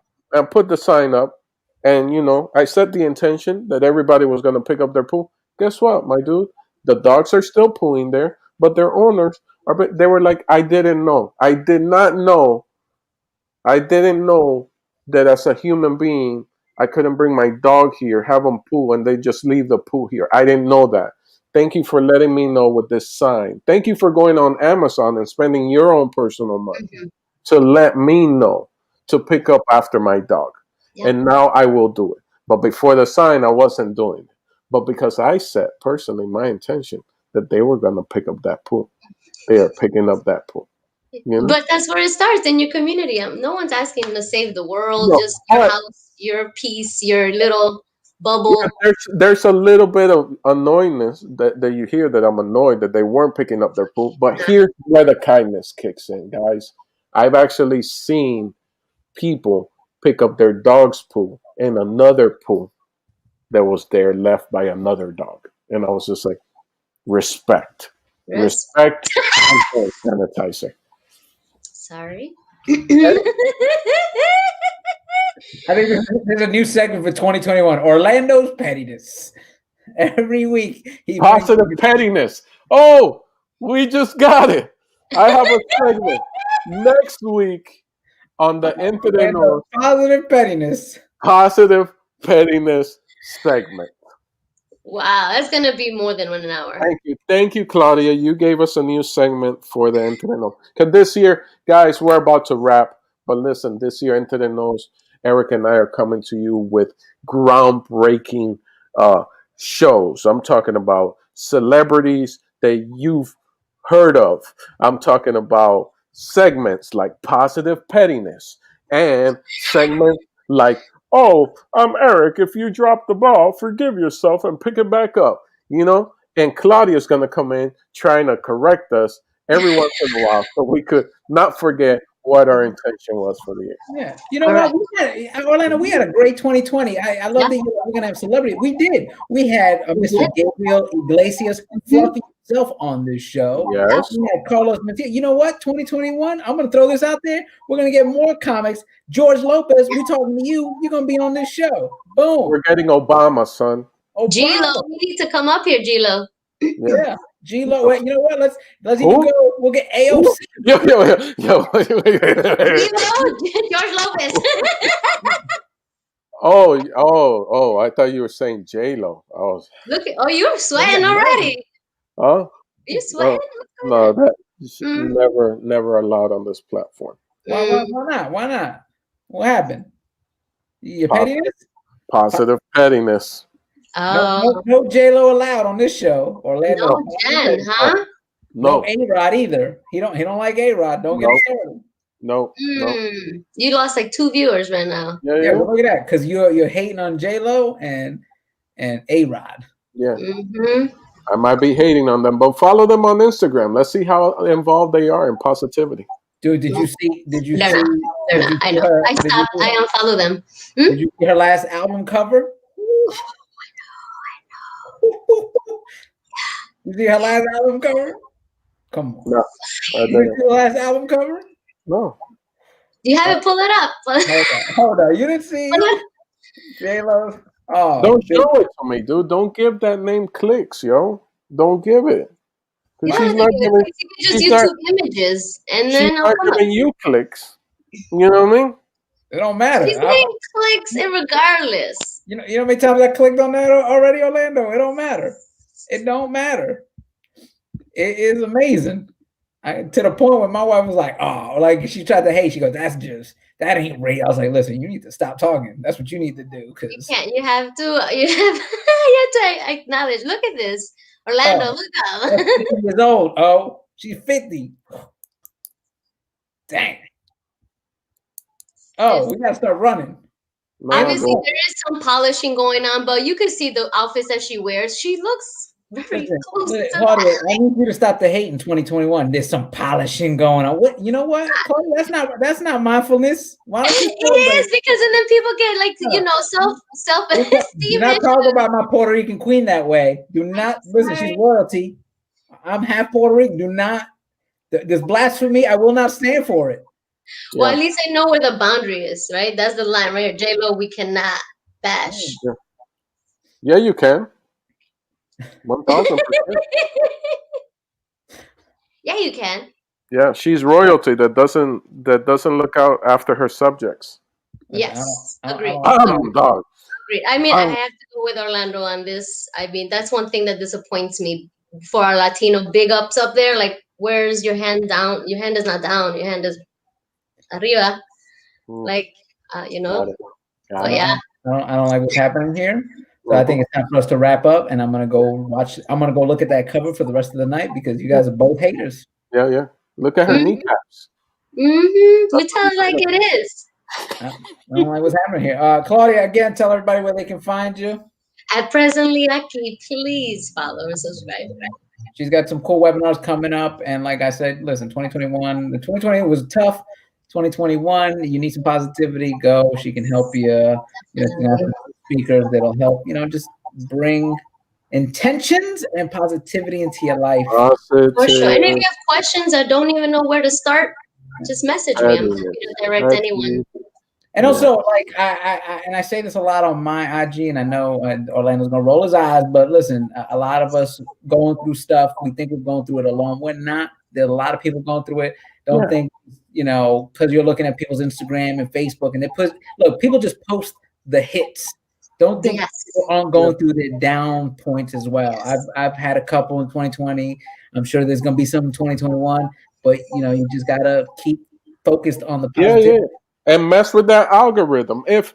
put the sign up, and I set the intention that everybody was going to pick up their poo. Guess what, my dude? The dogs are still pooing there, but their owners they were like, I didn't know. I did not know I didn't know that as a human being, I couldn't bring my dog here, have them poo, and they just leave the poo here. I didn't know that. Thank you for letting me know with this sign. Thank you for going on Amazon and spending your own personal money Mhm. to let me know to pick up after my dog. Yeah. And now I will do it. But before the sign, I wasn't doing it. But because I set personally my intention that they were going to pick up that poo, they are picking up that poo. You know? But that's where it starts in your community. No one's asking to save the world, No, just your but house, your piece, your little yeah, bubble. there's a little bit of annoyingness that you hear that I'm annoyed that they weren't picking up their poo. But here's where the kindness kicks in, guys. I've actually seen people pick up their dog's poo and another poo that was there left by another dog. And I was just like, respect. Yes. Respect and hand sanitizer. Sorry. I think there's a new segment for 2021. Orlando's pettiness. Every week he brings Positive pettiness. Oh, we just got it. I have a segment next week on the Into the Orlando's North positive pettiness. positive pettiness segment. Wow, that's gonna be more than 1 hour. Thank you, Claudia. You gave us a new segment for the Into the Nose. Because this year, guys, we're about to wrap. But listen, this year, Into the Nose, Eric and I are coming to you with groundbreaking shows. I'm talking about celebrities that you've heard of. I'm talking about segments like positive pettiness and segments like, oh, I'm Eric. If you drop the ball, forgive yourself and pick it back up. You know, and Claudia's going to come in trying to correct us every once in a while so we could not forget what our intention was for the year. Yeah, you know All what? right. Orlando, we had a great 2020. I love Yeah. that we're gonna have celebrity. We did. We had Mr. did. Gabriel Iglesias, Fluffy himself, on this show. Yes. We had Carlos Mateo. You know what? 2021. I'm gonna throw this out there. We're gonna get more comics. George Lopez, we talking to you. You're gonna be on this show. Boom. We're getting Obama, son. G-Lo, Obama. you need to come up here, G-Lo. Yeah. Yeah. G-Lo. Wait, you know what? Let's even Who? go. We'll get AOC. Yo. G-Lo, George Lopez. Oh, I thought you were saying J-Lo. I was, Look at, you're sweating already. huh? You sweating? No, that Mm. never allowed on this platform. Why not? Why not? What happened? Your Positive, pettiness? positive pettiness. No J-Lo allowed on this show. Orlando. No Jen, huh? No No, A-Rod either. He don't like A-Rod. Don't get No. him started. no. You lost like 2 viewers right now. Yeah, well, look at that. Because you're hating on J-Lo and A-Rod. Yeah. Mm-hmm. I might be hating on them, but follow them on Instagram. Let's see how involved they are in positivity. Dude, did you see? They're not. They're not. I know. I stopped. I unfollow them. Did you see her last album cover? You see her last album cover? Come on. No, You see her last album cover? no. You haven't pulled it up. Hold on. You didn't see J-Lo? Oh, Don't show it to me, dude. Don't give that name clicks, yo. Don't give it. Yeah, She's not you giving. could just she's YouTube not- images and She's then not giving you clicks. You know what I mean? it don't matter. She's getting clicks regardless. You know how many times I clicked on that already, Orlando? It don't matter. It don't matter. It is amazing. To the point where my wife was like, "Oh," like she tried to hate. She goes, that ain't real." I was like, "Listen, you need to stop talking. That's what you need to do." You can't. You have to acknowledge. Look at this, Orlando. Look up. 50 years old. Oh, she's 50. Dang. Oh, we gotta start running. No, Obviously, there is some polishing going on, but you can see the outfits that she wears. She looks very close to that. I need you to stop the hate in 2021. There's some polishing going on. What? You know what, Chloe? That's not mindfulness. Why don't you it is because and then people get like self-esteem. Do not talk about my Puerto Rican queen that way. Do not listen. She's royalty. I'm half Puerto Rican. Do not. This blasphemy. I will not stand for it. Well, at least I know where the boundary is, right? That's the line right here. J-Lo, we cannot bash. Yeah, you can. 1,000%. Yeah, you can. Yeah, she's royalty that doesn't look out after her subjects. Yes, I agreed. don't, Dog. Agreed. I mean, I Um, have to go with Orlando on this. I mean, that's one thing that disappoints me for our Latino big ups up there. Like, where's your hand down? Your hand is not down. Your hand is arriba. Like, you got know. it. I But Got it. yeah, don't, I don't like what's happening here. So I Mhm. think it's time for us to wrap up, and I'm gonna go watch. I'm gonna go look at that cover for the rest of the night because you guys are both haters. Yeah, yeah. Look at her mm-hmm. kneecaps. We tell it like it is. I don't like what's happening here. Claudia, again, tell everybody where they can find you. At presently, actually, please follow and subscribe. She's got some cool webinars coming up, and like I said, listen, 2021, the 2020 was tough. 2021, you need some positivity. Go. She can help you. You know, she got Definitely. some speakers that'll help. You know, just bring intentions and positivity into your life. For sure. Positive. And if you have questions or don't even know where to start, just message me. I'm happy to direct anyone. And also, like I say this a lot on my IG, and I know Orlando's gonna roll his eyes, but listen, a lot of us going through stuff. We think we're going through it alone. We're not. There's a lot of people going through it. Don't think because you're looking at people's Instagram and Facebook, and look. People just post the hits. Don't think people aren't going through their down points as well. Yes. I've had a couple in 2020. I'm sure there's gonna be some in 2021, but you just gotta keep focused on the positivity. Yeah. And mess with that algorithm. If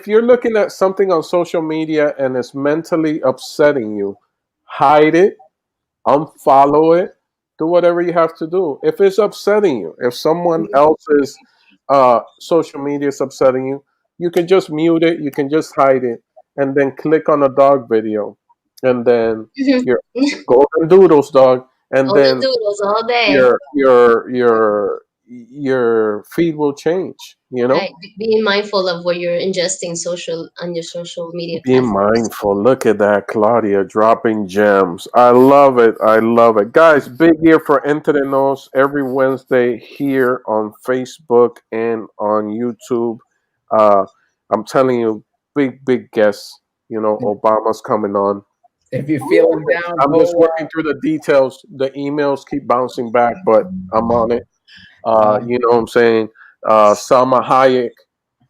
you're looking at something on social media and it's mentally upsetting you, hide it, unfollow it, do whatever you have to do. If it's upsetting you, if someone else's social media is upsetting you, you can just mute it, you can just hide it, and then click on a dog video, and then your golden doodles dog, and All the then doodles all day. your feed will change. Right. Being mindful of what you're ingesting on your social media Be platforms. mindful. Look at that, Claudia, dropping gems. I love it. I love it. Guys, big year for Entre every Wednesday here on Facebook and on YouTube. Uh, I'm telling you, big guests. Obama's coming on. If you're feeling down, I'm just working through the details. The emails keep bouncing back, but I'm on it. You know what I'm saying? Salma Hayek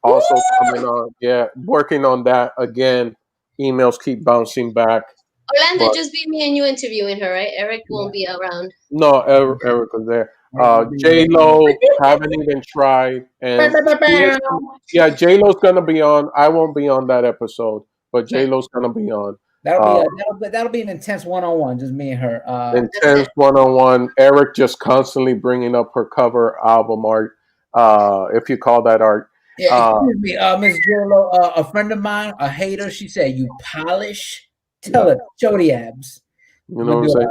also coming on. Yeah, working on that again. Emails keep bouncing back. Orlando, just be me and you interviewing her, right? Eric won't be around. No, Eric was there. J Lo haven't even tried, and J Lo's gonna be on. I won't be on that episode, but J Lo's gonna be on. That'll be an intense one-on-one, just me and her. Intense one-on-one. Eric just constantly bringing up her cover album art, if you call that art. Yeah, excuse me, Miss J-Lo, a friend of mine, a hater, she said, "You polish." Tell her, show the abs. You know what I'm saying?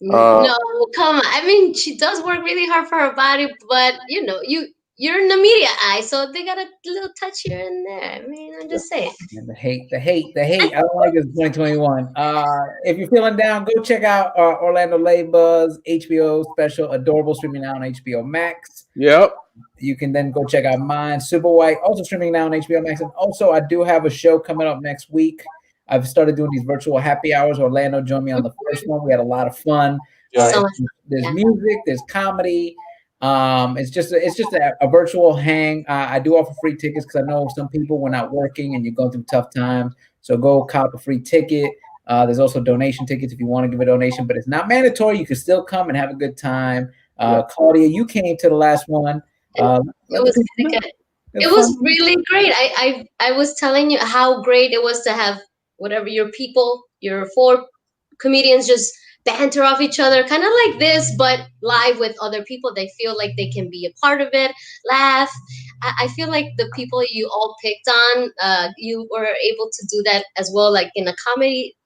No, come on. I mean, she does work really hard for her body, but you're in the media eye, so they got a little touch here and there. I mean, I'm just saying. The hate. I don't like this 2021. If you're feeling down, go check out Orlando Leyba's HBO special, Adorable, streaming now on HBO Max. Yep. You can then go check out mine, Super White, also streaming now on HBO Max. And also, I do have a show coming up next week. I've started doing these virtual happy hours. Orlando joined me on the first one. We had a lot of fun. There's music, there's comedy. It's just a virtual hang. I do offer free tickets because I know some people were not working and you're going through tough times. So go cop a free ticket. There's also donation tickets if you want to give a donation, but it's not mandatory. You can still come and have a good time. Claudia, you came to the last one. It was really great. I was telling you how great it was to have whatever your four comedians just banter off each other, kind of like this, but live with other people. They feel like they can be a part of it, laugh. I feel like the people you all picked on, you were able to do that as well, like in a comedy.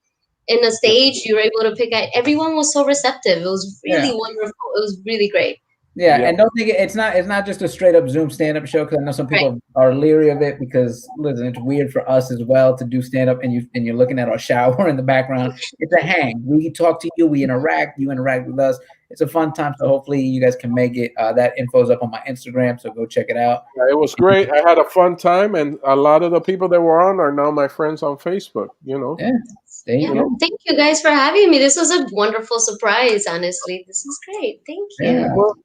In a stage, you were able to pick out. Everyone was so receptive. It was really wonderful. It was really great. Yeah, and don't think it's not just a straight up Zoom stand up show because I know some people are leery of it because listen, it's weird for us as well to do stand up and you're looking at our shower in the background. It's a hang. We talk to you, we interact, you interact with us. it's a fun time. So hopefully you guys can make it. That info's up on my Instagram, so go check it out. It was great. I had a fun time, and a lot of the people that were on are now my friends on Facebook. Yeah, there you go. Thank you guys for having me. This was a wonderful surprise. Honestly, this is great. Thank you. Yeah. Well,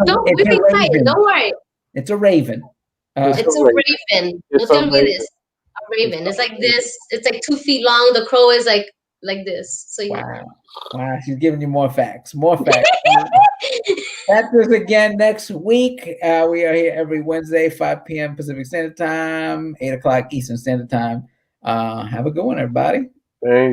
Don't be quiet. Don't worry. It's a raven. It's a raven. Don't tell me this. A raven. It's like this. It's like 2 feet long. The crow is like this. So yeah. Wow. She's giving you more facts. More facts. That's us again next week. We are here every Wednesday, 5 p.m. Pacific Standard Time, 8 o'clock Eastern Standard Time. Have a good one, everybody. Thank you.